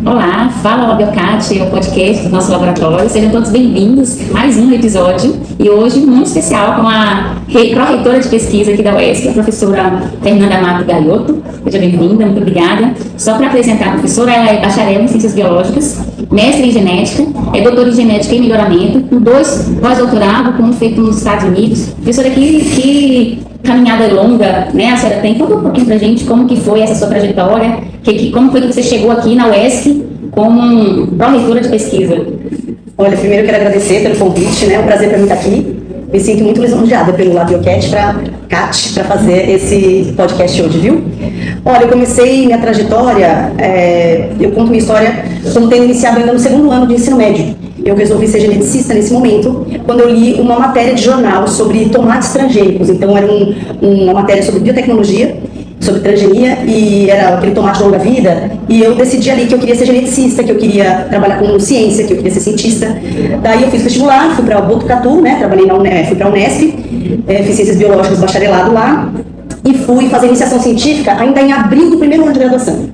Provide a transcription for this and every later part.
Olá, fala Biocate, é o podcast do nosso laboratório. Sejam todos bem-vindos a mais um episódio e hoje muito especial com a pró-reitora de pesquisa aqui da UESC, a professora Fernanda Mato Gaiotto. Seja bem-vinda, muito obrigada. Só para apresentar a professora, ela é bacharel em Ciências Biológicas, mestre em Genética, é doutora em Genética e Melhoramento, com 2 pós-doutorado, com um feito nos Estados Unidos. Professora, que caminhada longa, né, a senhora tem? Conta um pouquinho pra gente como que foi essa sua trajetória, como foi que você chegou aqui na UESC como pró-reitora de pesquisa. Olha, primeiro eu quero agradecer pelo convite, né, é um prazer para mim estar aqui. Me sinto muito lisonjeada pelo Biocate para fazer esse podcast hoje, viu? Olha, eu comecei minha trajetória, eu conto minha história como tendo iniciado ainda no 2º ano de ensino médio. Eu resolvi ser geneticista nesse momento, quando eu li uma matéria de jornal sobre tomates transgênicos. Então, era uma matéria sobre biotecnologia, sobre transgenia, e era aquele tomate de longa vida, e eu decidi ali que eu queria ser geneticista, que eu queria trabalhar com ciência, que eu queria ser cientista. Daí eu fiz vestibular, fui para Botucatu, né, fui para a Unesp, fiz ciências biológicas, bacharelado lá, e fui fazer iniciação científica ainda em abril do 1º ano de graduação.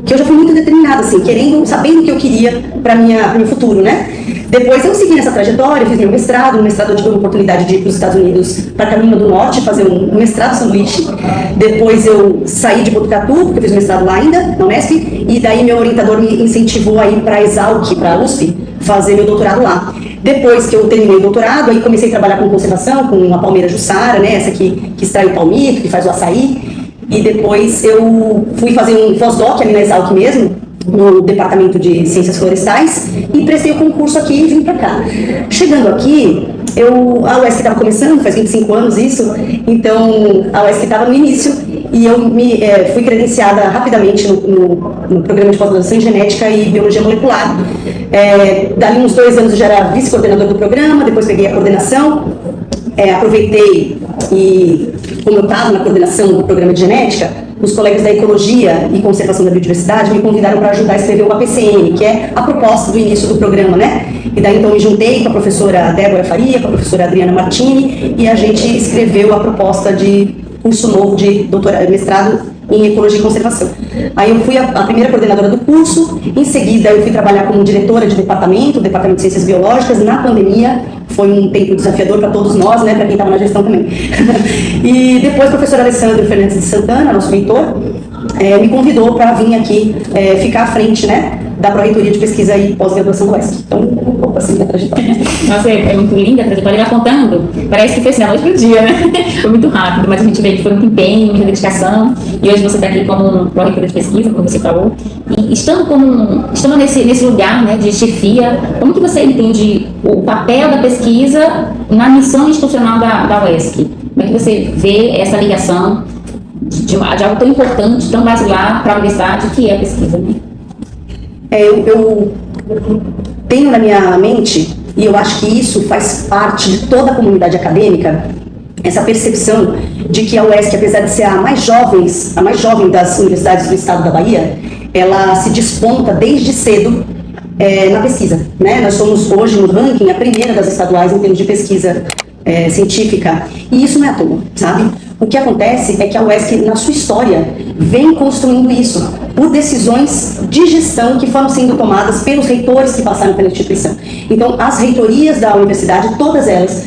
Que eu já fui muito determinada, assim, sabendo o que eu queria para meu futuro, né? Depois eu segui nessa trajetória, fiz meu mestrado. No mestrado eu tive a oportunidade de ir para os Estados Unidos, para Carolina do Norte, fazer um mestrado sanduíche. Depois eu saí de Botucatu, porque eu fiz o mestrado lá ainda, na Unesp, e daí meu orientador me incentivou a ir para a Exalc, para a USP, fazer meu doutorado lá. Depois que eu terminei o doutorado, aí comecei a trabalhar com conservação, com a palmeira Jussara, né, essa que extrai o palmito, que faz o açaí. E depois eu fui fazer um pós-doc ali na Exalc mesmo, no Departamento de Ciências Florestais, e prestei o concurso aqui e vim para cá. Chegando aqui, a UESC estava começando, faz 25 anos isso, então a UESC estava no início, e eu fui credenciada rapidamente no programa de pós-graduação em Genética e Biologia Molecular. Dali uns 2 anos eu já era vice-coordenador do programa, depois peguei a coordenação, aproveitei e, como eu estava na coordenação do programa de Genética, os colegas da Ecologia e Conservação da Biodiversidade me convidaram para ajudar a escrever o APCN, que é a proposta do início do programa, né? E daí então me juntei com a professora Débora Faria, com a professora Adriana Martini, e a gente escreveu a proposta de curso novo de mestrado em Ecologia e Conservação. Aí eu fui a primeira coordenadora do curso, em seguida eu fui trabalhar como diretora de Departamento de Ciências Biológicas. Na pandemia foi um tempo desafiador para todos nós, né, para quem estava na gestão também. E depois o professor Alessandro Fernandes de Santana, nosso mentor, me convidou para vir aqui ficar à frente, né, da Pró-Reitoria de Pesquisa e Pós-Graduação do UESC. Então, um pouco assim da trajetória. Nossa, é muito linda a trajetória. Já contando, parece que foi assim, da noite pro dia, né? Foi muito rápido, mas a gente vê que foi muito empenho, muita dedicação. E hoje você está aqui como Pró-Reitora de Pesquisa, como você falou. E estando nesse lugar, né, de chefia, como que você entende o papel da pesquisa na missão institucional da UESC? Como é que você vê essa ligação de algo tão importante, tão basilar para a universidade, que é a pesquisa, né? Eu tenho na minha mente, e eu acho que isso faz parte de toda a comunidade acadêmica, essa percepção de que a UESC, apesar de ser a mais jovem das universidades do estado da Bahia, ela se desponta desde cedo na pesquisa, né? Nós somos hoje no ranking a primeira das estaduais em termos de pesquisa científica, e isso não é à toa, sabe? O que acontece é que a UESC, na sua história, vem construindo isso por decisões de gestão que foram sendo tomadas pelos reitores que passaram pela instituição. Então, as reitorias da universidade, todas elas,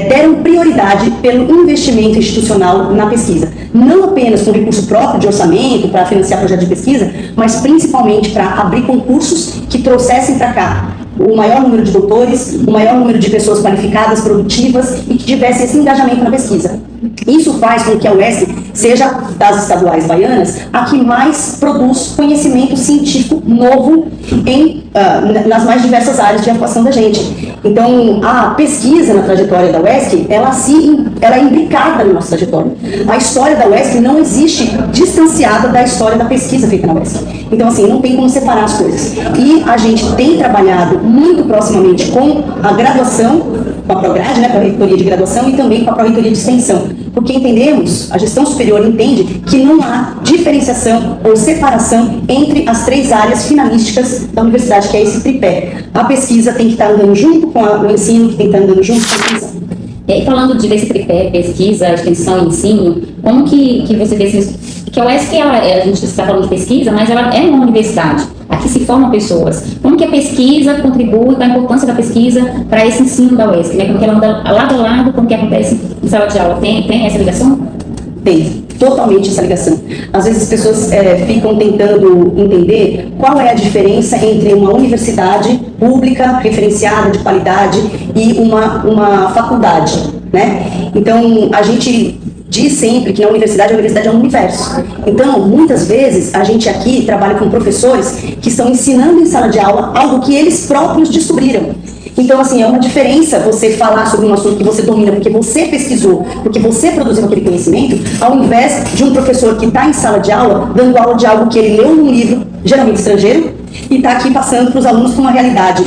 deram prioridade pelo investimento institucional na pesquisa. Não apenas com recurso próprio de orçamento para financiar projetos de pesquisa, mas principalmente para abrir concursos que trouxessem para cá o maior número de doutores, o maior número de pessoas qualificadas, produtivas e que tivesse esse engajamento na pesquisa. Isso faz com que a UESC seja, das estaduais baianas, a que mais produz conhecimento científico novo nas mais diversas áreas de atuação da gente. Então, a pesquisa na trajetória da UESC, ela é imbricada na nossa trajetória. A história da UESC não existe distanciada da história da pesquisa feita na UESC. Então, assim, não tem como separar as coisas. E a gente tem trabalhado muito proximamente com a graduação, com a Prograde, né, com a reitoria de graduação, e também com a Pró-Reitoria de Extensão. Porque entendemos, a gestão superior entende que não há diferenciação ou separação entre as 3 áreas finalísticas da universidade, que é esse tripé. A pesquisa tem que estar andando junto com o ensino, que tem que estar andando junto com a extensão. Falando desse tripé, pesquisa, extensão e ensino, como que você vê que a UESC, a gente está falando de pesquisa, mas ela é uma universidade, aqui se formam pessoas. Como que a pesquisa contribui com a importância da pesquisa para esse ensino da UESC? Né? Como que ela anda lado a lado com o que acontece em sala de aula? Tem essa ligação? Tem, totalmente essa ligação. Às vezes as pessoas ficam tentando entender qual é a diferença entre uma universidade pública, referenciada, de qualidade, e uma faculdade, né? Então, a gente diz sempre que a universidade é um universo. Então, muitas vezes, a gente aqui trabalha com professores que estão ensinando em sala de aula algo que eles próprios descobriram. Então, assim, é uma diferença você falar sobre um assunto que você domina, porque você pesquisou, porque você produziu aquele conhecimento, ao invés de um professor que está em sala de aula, dando aula de algo que ele leu num livro, geralmente estrangeiro, e está aqui passando para os alunos com uma realidade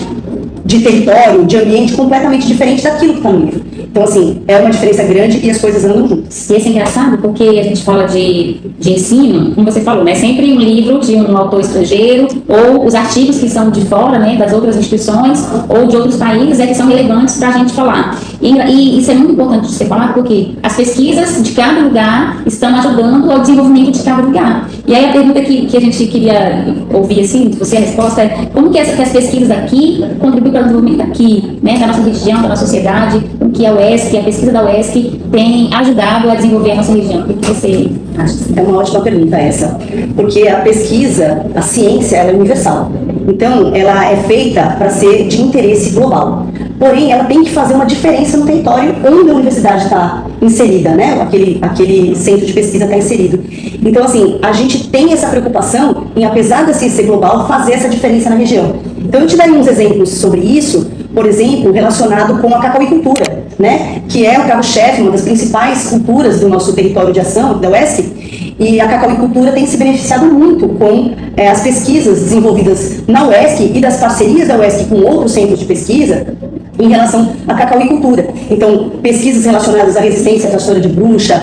de território, de ambiente completamente diferente daquilo que está no livro. Então, assim, é uma diferença grande e as coisas andam juntas. E isso é engraçado porque a gente fala de ensino, como você falou, né? Sempre um livro de um autor estrangeiro ou os artigos que são de fora, né, das outras instituições ou de outros países que são relevantes para a gente falar. E isso é muito importante de ser falado porque as pesquisas de cada lugar estão ajudando ao desenvolvimento de cada lugar. E aí a pergunta que a gente queria ouvir, assim, se você a resposta é como que as pesquisas aqui contribuem para o desenvolvimento aqui, né, da nossa região, da nossa sociedade, como que a UESC, a pesquisa da UESC tem ajudado a desenvolver a nossa região. O que você acha? É uma ótima pergunta essa, porque a pesquisa, a ciência, ela é universal. Então, ela é feita para ser de interesse global. Porém, ela tem que fazer uma diferença no território onde a universidade está inserida, né? Aquele centro de pesquisa está inserido. Então, assim, a gente tem essa preocupação em, apesar da ciência ser global, fazer essa diferença na região. Então, eu te darei uns exemplos sobre isso, por exemplo, relacionado com a cacauicultura, né? Que é o carro-chefe, uma das principais culturas do nosso território de ação, da UESC, e a cacauicultura tem se beneficiado muito com as pesquisas desenvolvidas na UESC e das parcerias da UESC com outros centros de pesquisa em relação à cacauicultura. Então, pesquisas relacionadas à resistência à castora de bruxa,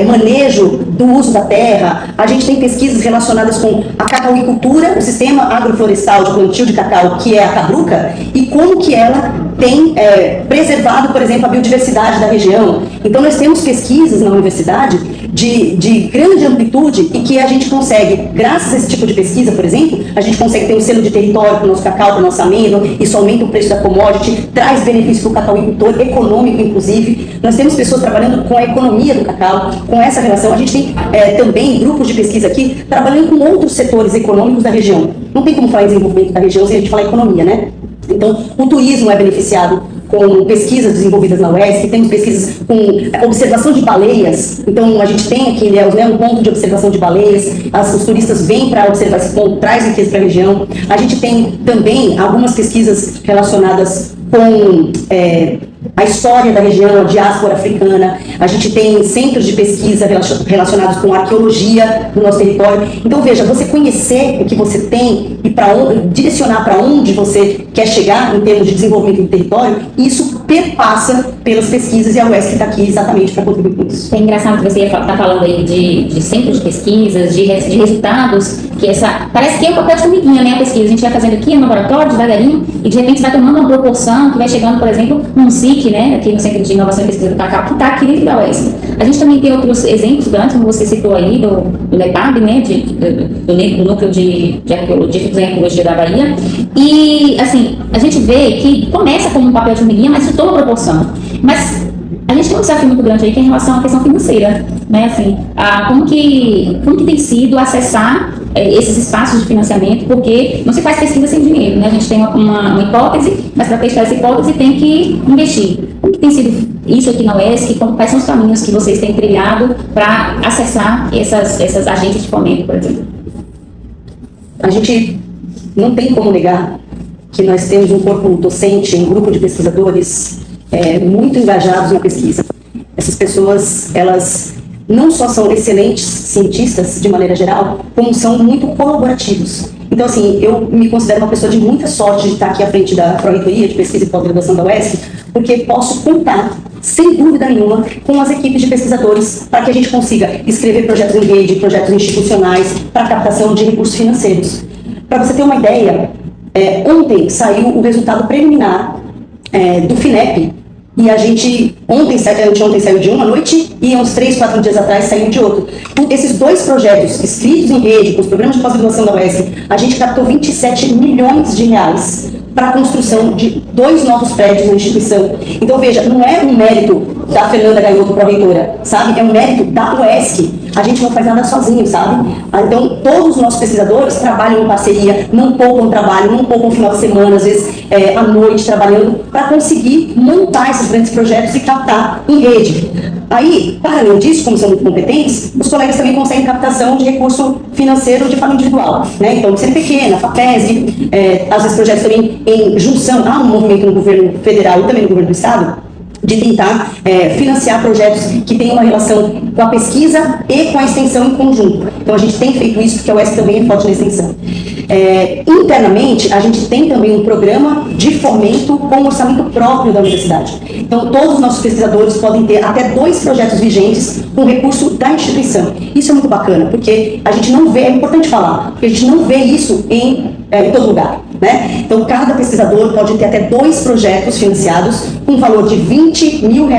manejo do uso da terra. A gente tem pesquisas relacionadas com a cacauicultura, o sistema agroflorestal de plantio de cacau, que é a cabruca, e como que ela tem preservado, por exemplo, a biodiversidade da região. Então, nós temos pesquisas na universidade de grande amplitude e que a gente consegue, graças a esse tipo de pesquisa, por exemplo, a gente consegue ter um selo de território para o nosso cacau, para a nossa amêndoa, isso aumenta o preço da commodity, traz benefício para o cacauicultor, econômico inclusive. Nós temos pessoas trabalhando com a economia do cacau, com essa relação. A gente tem também grupos de pesquisa aqui trabalhando com outros setores econômicos da região. Não tem como falar em desenvolvimento da região sem a gente falar em economia, né? Então, o turismo é beneficiado com pesquisas desenvolvidas na UESC, temos pesquisas com observação de baleias. Então, a gente tem aqui em Ilhéus, né, um ponto de observação de baleias, os turistas vêm para observar esse ponto, traz riqueza para a região. A gente tem também algumas pesquisas relacionadas com a história da região, a diáspora africana. A gente tem centros de pesquisa relacionados com arqueologia do nosso território. Então, veja, você conhecer o que você tem e direcionar para onde você quer chegar em termos de desenvolvimento do território, isso perpassa pelas pesquisas e a UESC está aqui exatamente para contribuir com isso. É engraçado que você está falando aí de centros de pesquisas, de resultados, que parece que é o papel de formiguinha, né, a pesquisa. A gente vai fazendo aqui no laboratório, devagarinho, e de repente vai tomando uma proporção que vai chegando, por exemplo, num SIC, né, aqui no Centro de Inovação e Pesquisa do Cacau, que está aqui dentro da UESC. A gente também tem outros exemplos grandes, como você citou aí, do NEPAB, né, do Núcleo de Arqueologia da Bahia. E, assim, a gente vê que começa como um papel de formiguinha, mas se toma proporção. Mas a gente tem um desafio muito grande aí que é em relação à questão financeira, né, assim, como que tem sido acessar esses espaços de financiamento, porque não se faz pesquisa sem dinheiro, né, a gente tem uma hipótese, mas para testar essa hipótese tem que investir. Como que tem sido isso aqui na UESC, quais são os caminhos que vocês têm trilhado para acessar essas agências de fomento, por exemplo? A gente não tem como negar que nós temos um corpo docente, um grupo de pesquisadores muito engajados na pesquisa. Essas pessoas, elas não só são excelentes cientistas, de maneira geral, como são muito colaborativos. Então, assim, eu me considero uma pessoa de muita sorte de estar aqui à frente da Pró-Reitoria de Pesquisa e Pós-Graduação da UESC, porque posso contar, sem dúvida nenhuma, com as equipes de pesquisadores para que a gente consiga escrever projetos em rede, projetos institucionais para captação de recursos financeiros. Para você ter uma ideia, ontem saiu o resultado preliminar do FINEP, E a gente, anteontem saiu de um à noite e uns 3, 4 dias atrás saiu de outro. Esses 2 projetos escritos em rede, com os programas de pós-graduação da UESC, a gente captou 27 milhões de reais para a construção de 2 novos prédios na instituição. Então, veja, não é um mérito da Fernanda Gaioto, pró-reitora, sabe? É um mérito da UESC. A gente não faz nada sozinho, sabe? Então, todos os nossos pesquisadores trabalham em parceria, não poupam trabalho, não poupam final de semana, às vezes à noite, trabalhando para conseguir montar esses grandes projetos e captar em rede. Aí, para além disso, como são muito competentes, os colegas também conseguem captação de recurso financeiro de forma individual, né? Então, CNPq, na FAPESB, às vezes projetos também em junção, há um movimento no governo federal e também no governo do estado, de tentar financiar projetos que tenham uma relação com a pesquisa e com a extensão em conjunto. Então, a gente tem feito isso porque a UESC também é forte na extensão. Internamente, a gente tem também um programa de fomento com orçamento próprio da universidade. Então, todos os nossos pesquisadores podem ter até 2 projetos vigentes com recurso da instituição. Isso é muito bacana, porque a gente não vê, é importante falar, porque a gente não vê isso em todo lugar, né? Então, cada pesquisador pode ter até 2 projetos financiados com um valor de R$20 mil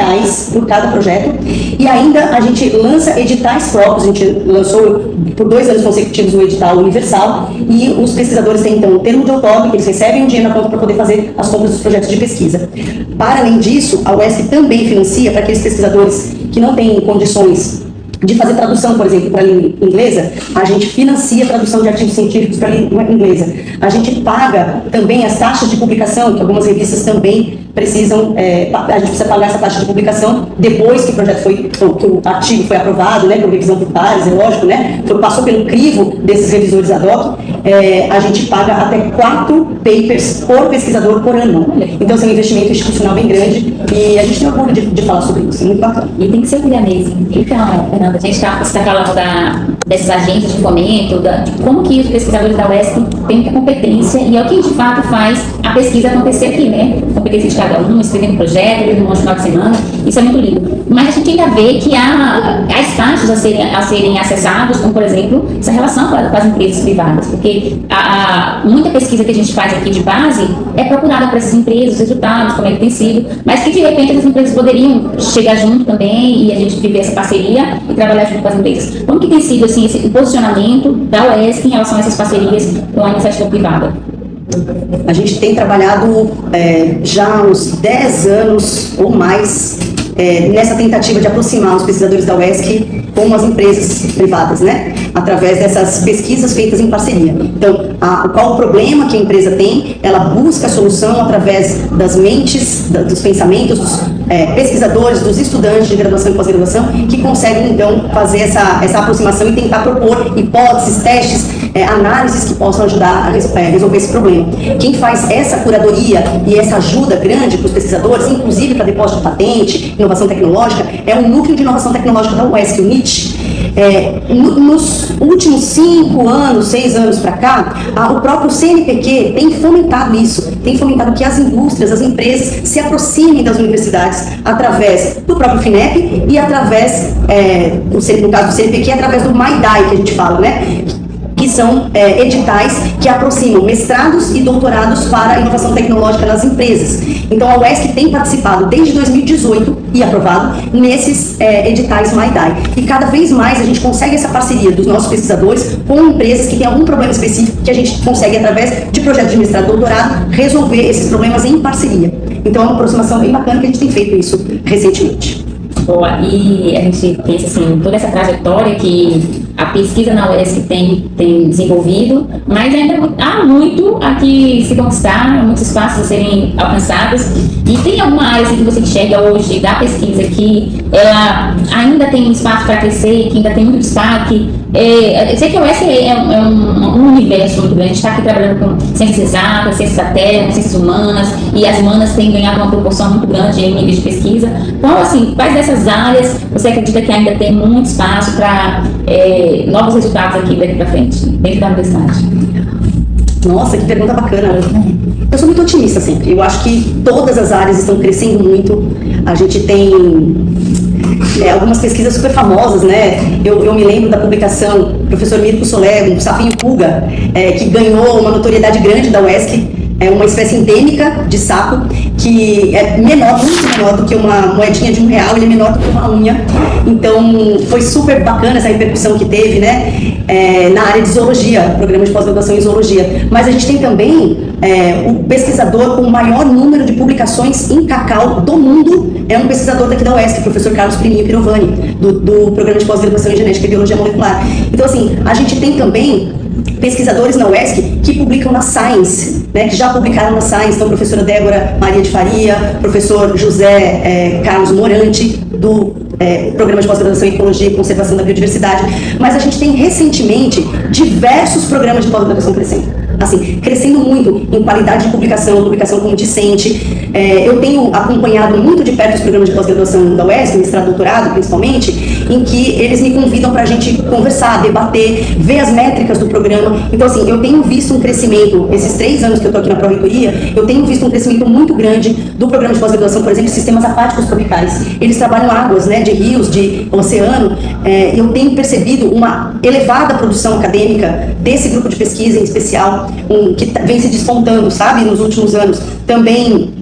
por cada projeto, e ainda a gente lança editais próprios. A gente lançou por 2 anos consecutivos o edital universal, e os pesquisadores têm então um termo de outorga, que eles recebem um dinheiro na conta para poder fazer as compras dos projetos de pesquisa. Para além disso, a UESC também financia para aqueles pesquisadores que não têm condições de fazer tradução, por exemplo, para a língua inglesa. A gente financia a tradução de artigos científicos para a língua inglesa. A gente paga também as taxas de publicação, que algumas revistas também precisam, a gente precisa pagar essa taxa de publicação depois que o projeto que o artigo foi aprovado, né, por revisão por pares, é lógico, né, passou pelo crivo desses revisores ad hoc. A gente paga até 4 papers por pesquisador por ano. Então, é um investimento institucional bem grande e a gente tem orgulho de falar sobre isso, é muito bacana. E tem que ser mesmo. Então, Fernanda, a gente está falando dessas agências de fomento, de como que os pesquisadores da UESC têm muita competência, e é o que de fato faz a pesquisa acontecer aqui, né? Competência de cada um, escrevendo projeto, no final de semana, isso é muito lindo. Mas a gente ainda vê que há espaços a serem acessados, como por exemplo, essa relação com as empresas privadas, porque muita pesquisa que a gente faz aqui de base é procurada por essas empresas, os resultados, como é que tem sido, mas que de repente as empresas poderiam chegar junto também e a gente viver essa parceria e trabalhar junto com as empresas. Como que tem sido assim, o posicionamento da UESC em relação a essas parcerias com a iniciativa privada? A gente tem trabalhado já há uns 10 anos ou mais nessa tentativa de aproximar os pesquisadores da UESC com as empresas privadas, né? Através dessas pesquisas feitas em parceria. Então, qual o problema que a empresa tem, ela busca a solução através das mentes, dos pensamentos dos pesquisadores, dos estudantes de graduação e pós-graduação, que conseguem, então, fazer essa aproximação e tentar propor hipóteses, testes, análises que possam ajudar a resolver esse problema. Quem faz essa curadoria e essa ajuda grande para os pesquisadores, inclusive para depósito de patente, inovação tecnológica, é o Núcleo de Inovação Tecnológica da UESC, o NIT. Nos últimos 5 anos, 6 anos para cá, o próprio CNPq tem fomentado isso, tem fomentado que as indústrias, as empresas se aproximem das universidades através do próprio FINEP e através, no caso do CNPq, através do MyDai, que a gente fala, né? Que são editais que aproximam mestrados e doutorados para a inovação tecnológica nas empresas. Então, a UESC tem participado desde 2018 e aprovado nesses editais MyDai. E cada vez mais a gente consegue essa parceria dos nossos pesquisadores com empresas que têm algum problema específico que a gente consegue, através de projetos de mestrado e doutorado, resolver esses problemas em parceria. Então, é uma aproximação bem bacana que a gente tem feito isso recentemente. Boa, e a gente pensa assim, toda essa trajetória que a pesquisa na UESC tem desenvolvido, mas ainda há muito a que se conquistar, muitos espaços a serem alcançados. E tem alguma área assim, que você enxerga hoje da pesquisa que ela ainda tem espaço para crescer, que ainda tem muito destaque? Eu sei que a UESC é um universo muito grande, a gente está aqui trabalhando com ciências exatas, ciências da terra, ciências humanas, e as humanas têm ganhado uma proporção muito grande em níveis de pesquisa. Então, assim, quais dessas áreas você acredita que ainda tem muito espaço para novos resultados aqui daqui para frente, dentro da universidade? Nossa, que pergunta bacana. Eu sou muito otimista sempre. Eu acho que todas as áreas estão crescendo muito. A gente tem algumas pesquisas super famosas, né? Eu me lembro da publicação do professor Mirko Soler, um sapinho pulga, que ganhou uma notoriedade grande da UESC, é uma espécie endêmica de sapo que é menor, muito menor do que uma moedinha de R$1, ele é menor do que uma unha. Então, foi super bacana essa repercussão que teve, né, na área de zoologia, programa de pós-graduação em zoologia. Mas a gente tem também o pesquisador com o maior número de publicações em cacau do mundo, é um pesquisador daqui da UESC, o professor Carlos Priminho Pirovani, do programa de pós-graduação em genética e biologia molecular. Então, assim, a gente tem também pesquisadores na UESC que publicam na Science, né, que já publicaram na Science, então a professora Débora Maria de Faria, professor José Carlos Morante, do Programa de Pós-Graduação em Ecologia e Conservação da Biodiversidade, mas a gente tem recentemente diversos programas de pós-graduação crescendo muito em qualidade de publicação como discente. Eu tenho acompanhado muito de perto os programas de pós-graduação da UESC, mestrado, doutorado principalmente, em que eles me convidam para a gente conversar, debater, ver as métricas do programa. Então, assim, eu tenho visto um crescimento, esses 3 anos que eu estou aqui na Pró-Reitoria, eu tenho visto um crescimento muito grande do programa de pós-graduação, por exemplo, sistemas aquáticos tropicais. Eles trabalham águas, né, de rios, de oceano. Eu tenho percebido uma elevada produção acadêmica desse grupo de pesquisa em especial, que vem se despontando, sabe, nos últimos anos. Também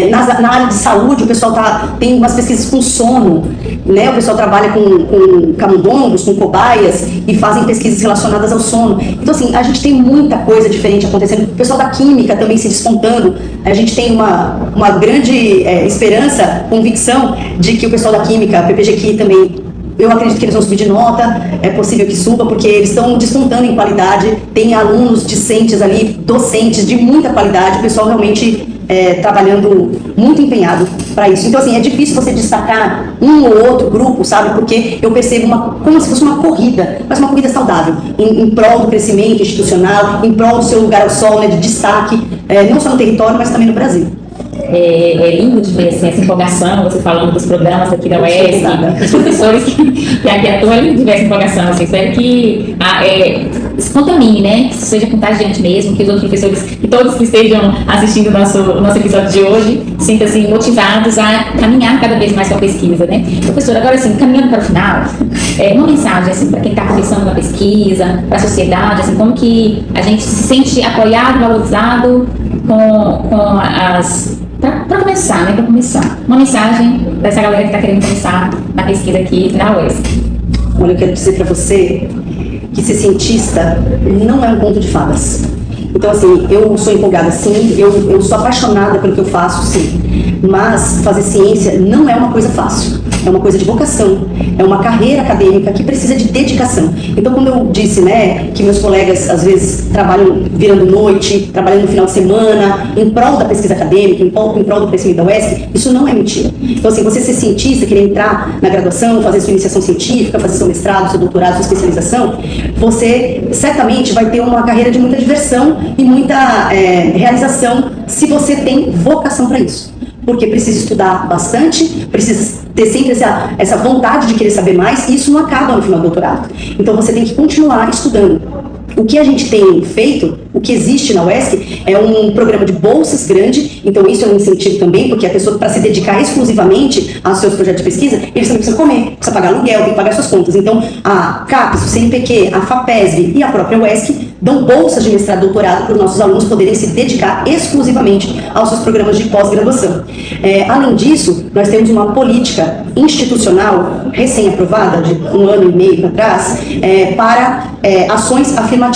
na área de saúde, o pessoal tem umas pesquisas com sono, né? O pessoal trabalha com camundongos, com cobaias e fazem pesquisas relacionadas ao sono. Então, assim, a gente tem muita coisa diferente acontecendo. O pessoal da química também se despontando. A gente tem uma grande esperança, convicção de que o pessoal da química, a PPGQ também, eu acredito que eles vão subir de nota, é possível que suba, porque eles estão despontando em qualidade, tem alunos discentes ali, docentes de muita qualidade, o pessoal realmente trabalhando muito empenhado para isso. Então, assim, é difícil você destacar um ou outro grupo, sabe, porque eu percebo como se fosse uma corrida, mas uma corrida saudável, em prol do crescimento institucional, em prol do seu lugar ao sol, né, de destaque, não só no território, mas também no Brasil. É lindo de ver assim, essa empolgação, você falando dos programas aqui da UESC, dos professores que aqui atuam, é lindo de ver essa empolgação. Assim, espero que se contamine, né? Que isso seja contagiante mesmo, que os outros professores, que todos que estejam assistindo o nosso episódio de hoje, sintam-se motivados a caminhar cada vez mais com a pesquisa, né? Professor, agora assim, caminhando para o final, uma mensagem assim, para quem está começando na pesquisa, para a sociedade, assim, como que a gente se sente apoiado, valorizado com as... Para começar, né? Para começar. Uma mensagem dessa galera que está querendo começar na pesquisa aqui na UESC. Olha, eu quero dizer para você que ser cientista não é um conto de fadas. Então, assim, eu sou empolgada, sim, eu sou apaixonada pelo que eu faço, sim. Mas fazer ciência não é uma coisa fácil. É uma coisa de vocação, é uma carreira acadêmica que precisa de dedicação. Então, quando eu disse, né, que meus colegas às vezes trabalham virando noite, trabalhando no final de semana, em prol da pesquisa acadêmica, em prol do crescimento da UESC, isso não é mentira. Então, assim, você ser cientista, querer entrar na graduação, fazer sua iniciação científica, fazer seu mestrado, seu doutorado, sua especialização, você certamente vai ter uma carreira de muita diversão e muita realização se você tem vocação para isso. Porque precisa estudar bastante, precisa ter sempre essa vontade de querer saber mais, e isso não acaba no final do doutorado. Então você tem que continuar estudando. O que a gente tem feito, o que existe na UESC, é um programa de bolsas grande, então isso é um incentivo também, porque a pessoa, para se dedicar exclusivamente aos seus projetos de pesquisa, eles também precisam comer, precisa pagar aluguel, tem que pagar suas contas. Então, a CAPES, o CNPq, a FAPESB e a própria UESC dão bolsas de mestrado e doutorado para os nossos alunos poderem se dedicar exclusivamente aos seus programas de pós-graduação. Além disso, nós temos uma política institucional recém-aprovada, de 1 ano e meio para trás, para ações afirmativas.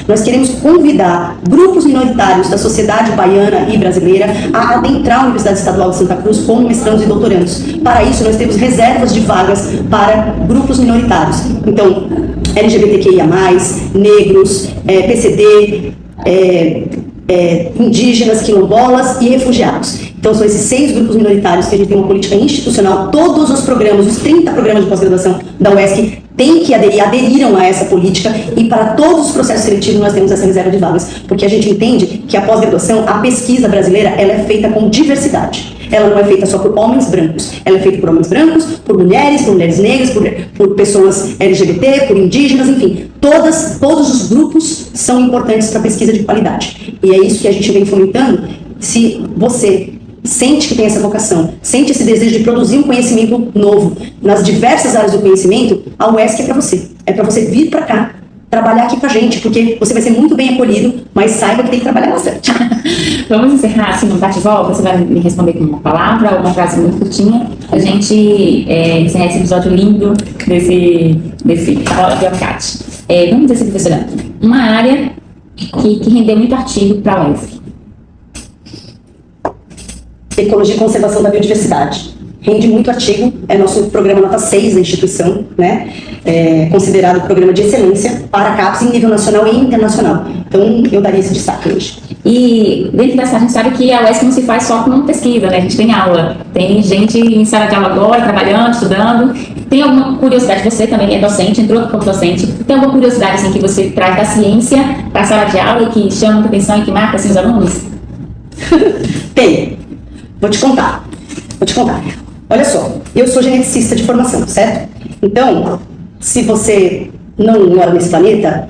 Nós queremos convidar grupos minoritários da sociedade baiana e brasileira a adentrar a Universidade Estadual de Santa Cruz como mestrandos e doutorandos. Para isso, nós temos reservas de vagas para grupos minoritários. Então, LGBTQIA+, negros, PCD, indígenas, quilombolas e refugiados. Então, são esses 6 grupos minoritários que a gente tem uma política institucional. Todos os programas, os 30 programas de pós-graduação da UESC têm que aderiram a essa política, e para todos os processos seletivos nós temos essa reserva de vagas, porque a gente entende que a pós-graduação, a pesquisa brasileira, ela é feita com diversidade. Ela não é feita só por homens brancos, ela é feita por homens brancos, por mulheres negras, por pessoas LGBT, por indígenas, enfim. Todos os grupos são importantes para a pesquisa de qualidade. E é isso que a gente vem fomentando. Se você sente que tem essa vocação, sente esse desejo de produzir um conhecimento novo nas diversas áreas do conhecimento, a UESC é para você. É para você vir para cá trabalhar aqui com a gente, porque você vai ser muito bem acolhido, mas saiba que tem que trabalhar bastante. Vamos encerrar assim no bate-volta. Você vai me responder com uma palavra ou uma frase muito curtinha. A gente encerrar esse episódio lindo desse Aula de Abacate. Vamos dizer assim, professora, uma área que rendeu muito artigo para a UESC. Ecologia e Conservação da Biodiversidade. Rende muito artigo, é nosso programa nota 6 da instituição, né? Considerado programa de excelência para CAPES em nível nacional e internacional. Então, eu daria esse destaque hoje. E dentro dessa, a gente sabe que a UESC não se faz só com pesquisa, né? A gente tem aula, tem gente em sala de aula agora, trabalhando, estudando. Tem alguma curiosidade, você também é docente, entrou como docente, tem alguma curiosidade assim, que você traz da ciência para a sala de aula e que chama muita atenção e que marca assim, os alunos? Tem. Vou te contar. Olha só, eu sou geneticista de formação, certo? Então, se você não mora nesse planeta,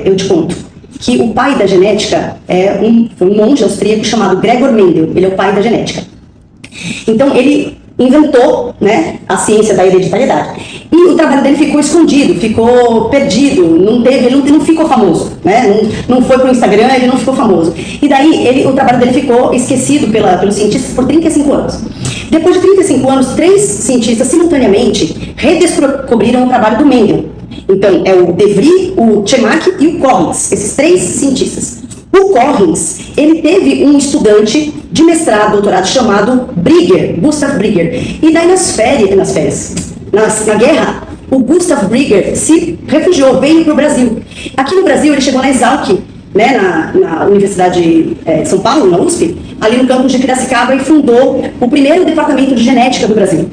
eu te conto que o pai da genética é um monge austríaco chamado Gregor Mendel. Ele é o pai da genética. Então, ele inventou, né, a ciência da hereditariedade. E o trabalho dele ficou escondido, ficou perdido, ele não ficou famoso, né? Não foi para o Instagram, ele não ficou famoso. E daí, o trabalho dele ficou esquecido pelos cientistas por 35 anos. Depois de 35 anos, 3 cientistas simultaneamente redescobriram o trabalho do Mendel. Então, é o De Vries, o Chemack e o Correns, esses 3 cientistas. O Correns, ele teve um estudante de mestrado, doutorado, chamado Brigger, Gustav Brigger. E daí na guerra, o Gustav Brigger se refugiou, veio para o Brasil. Aqui no Brasil, ele chegou na Exalc, né, na Universidade de São Paulo, na USP, ali no campus de Piracicaba, e fundou o primeiro departamento de genética do Brasil,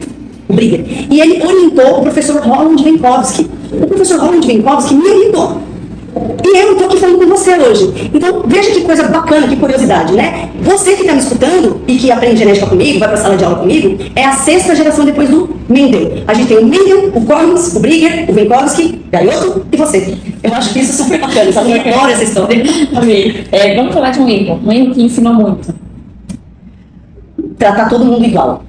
o Brigger. E ele orientou o professor Roland Venkowski. O professor Roland Venkowski me orientou. E eu estou aqui falando com você hoje. Então, veja que coisa bacana, que curiosidade, né? Você que está me escutando e que aprende genética comigo, vai para a sala de aula comigo, é a 6ª geração depois do Mendel. A gente tem o Mendel, o Correns, o Brigger, o Venkowski, Gaioto e você. Eu acho que isso é super bacana, sabe? Eu adoro essa história. Vamos falar de um erro que ensinou muito. Tratar todo mundo igual.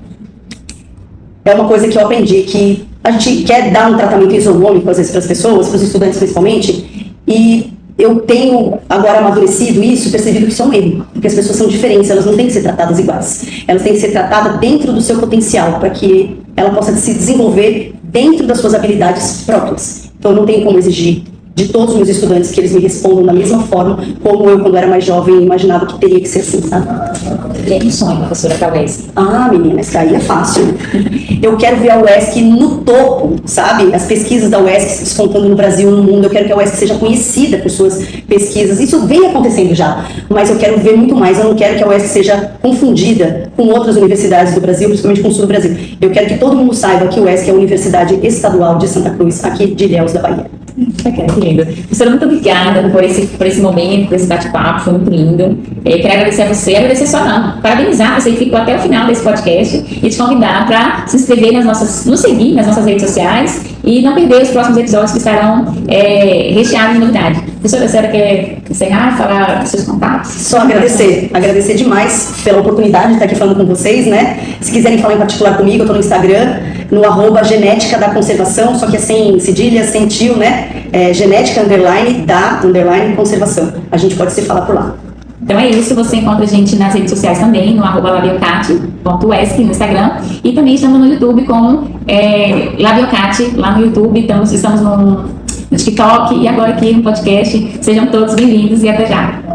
É uma coisa que eu aprendi, que a gente quer dar um tratamento isonômico, às vezes, para as pessoas, para os estudantes principalmente, e eu tenho agora amadurecido isso, percebido que isso é um erro, porque as pessoas são diferentes, elas não têm que ser tratadas iguais. Elas têm que ser tratadas dentro do seu potencial, para que ela possa se desenvolver dentro das suas habilidades próprias. Então, eu não tenho como exigir de todos os meus estudantes que eles me respondam da mesma forma como eu, quando era mais jovem, imaginava que teria que ser assim, sabe? É um sonho, professora, talvez. Ah, menina, isso daí é fácil. Eu quero ver a UESC no topo, sabe? As pesquisas da UESC se despontando no Brasil, no mundo. Eu quero que a UESC seja conhecida por suas pesquisas. Isso vem acontecendo já, mas eu quero ver muito mais. Eu não quero que a UESC seja confundida com outras universidades do Brasil, principalmente com o sul do Brasil. Eu quero que todo mundo saiba que a UESC é a Universidade Estadual de Santa Cruz, aqui de Ilhéus da Bahia. Que lindo. Professora, muito obrigada por esse momento, por esse bate-papo, foi muito lindo. Eu quero agradecer a você, agradecer só não, parabenizar você que ficou até o final desse podcast e te convidar para se inscrever nos seguir nas nossas redes sociais e não perder os próximos episódios que estarão recheados de novidade. Professora, a senhora quer encerrar, falar dos seus contatos? Só agradecer demais pela oportunidade de estar aqui falando com vocês, né? Se quiserem falar em particular comigo, eu estou no Instagram, no @genética da conservação, só que é sem cedilha, sem tio, né? Genética _ conservação. A gente pode se falar por lá. Então é isso, você encontra a gente nas redes sociais também, no @labiocate.uesc no Instagram, e também estamos no YouTube como Labiocate, lá no YouTube, então estamos no TikTok e agora aqui no podcast. Sejam todos bem-vindos e até já!